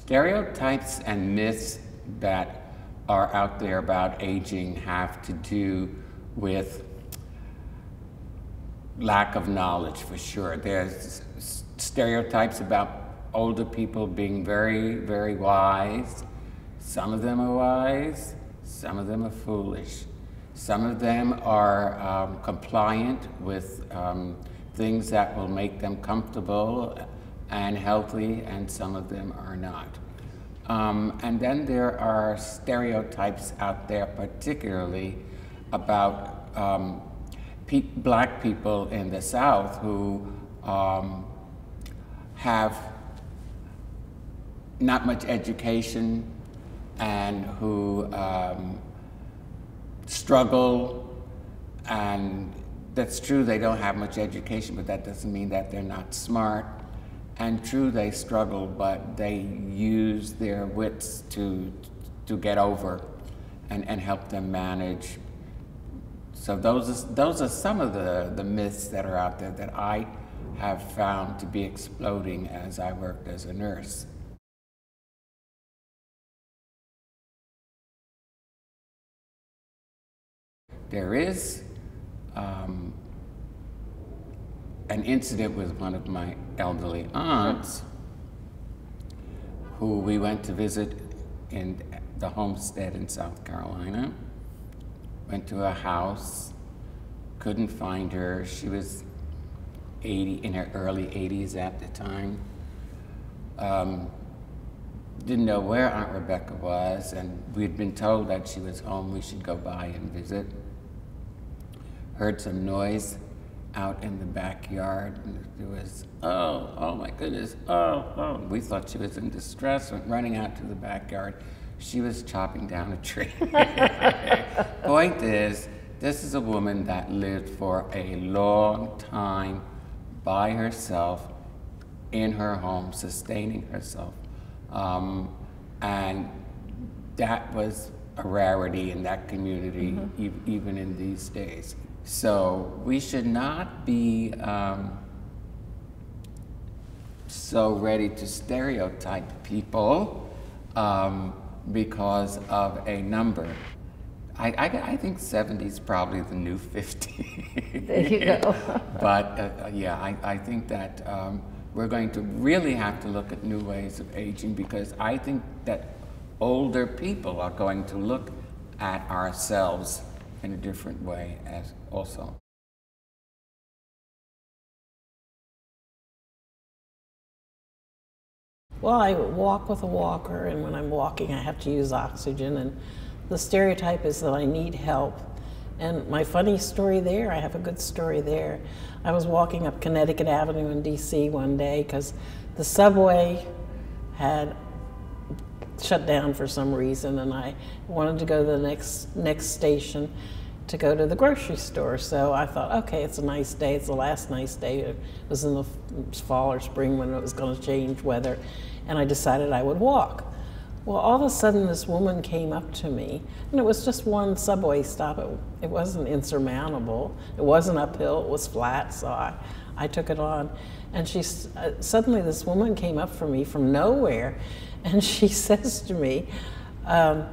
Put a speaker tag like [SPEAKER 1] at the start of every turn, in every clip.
[SPEAKER 1] Stereotypes and myths that are out there about aging have to do with lack of knowledge, for sure. There's stereotypes about older people being very, very wise. Some of them are wise, some of them are foolish. Some of them are compliant with things that will make them comfortable and healthy, and some of them are not. And then there are stereotypes out there, particularly about black people in the South who have not much education and who struggle. And that's true, they don't have much education, but that doesn't mean that they're not smart. And true, they struggle, but they use their wits to get over and help them manage. So those are some of the myths that are out there that I have found to be exploding as I worked as a nurse. There is an incident with one of my elderly aunts who we went to visit in the homestead in South Carolina. Went to a house, couldn't find her. She was 80, in her early 80s at the time. Didn't know where Aunt Rebecca was, and we'd been told that she was home, we should go by and visit. Heard some noise out in the backyard, and there was, oh my goodness, oh. We thought she was in distress, went running out to the backyard. She was chopping down a tree. Point is, this is a woman that lived for a long time by herself in her home, sustaining herself. And that was a rarity in that community, even in these days. So we should not be so ready to stereotype people because of a number. I think 70 is probably the new 50.
[SPEAKER 2] There you go.
[SPEAKER 1] But yeah, I think that we're going to really have to look at new ways of aging, because I think that older people are going to look at ourselves in a different way as also.
[SPEAKER 2] Well, I walk with a walker, and when I'm walking, I have to use oxygen, and the stereotype is that I need help. And my funny story there, I have a good story there. I was walking up Connecticut Avenue in DC one day because the subway had shut down for some reason, and I wanted to go to the next station to go to the grocery store. So I thought, okay, it's a nice day. It's the last nice day. It was in the fall or spring when it was going to change weather, and I decided I would walk. Well, all of a sudden, this woman came up to me, and it was just one subway stop. It wasn't insurmountable. It wasn't uphill. It was flat, so I took it on. And suddenly this woman came up for me from nowhere, and she says to me, are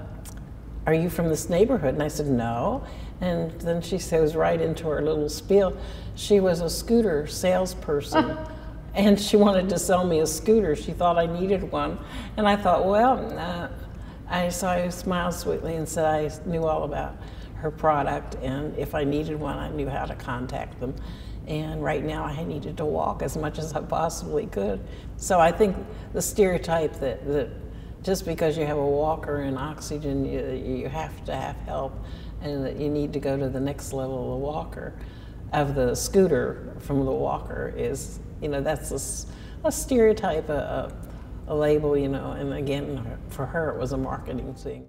[SPEAKER 2] you from this neighborhood? And I said, no. And then she goes right into her little spiel. She was a scooter salesperson. And she wanted to sell me a scooter. She thought I needed one. And I thought, well, I smiled sweetly and said I knew all about her product, and if I needed one, I knew how to contact them. And right now I needed to walk as much as I possibly could. So I think the stereotype that just because you have a walker and oxygen, you have to have help, and that you need to go to the next level of the walker, of the scooter from the walker is, that's a stereotype, a label, and again, for her it was a marketing thing.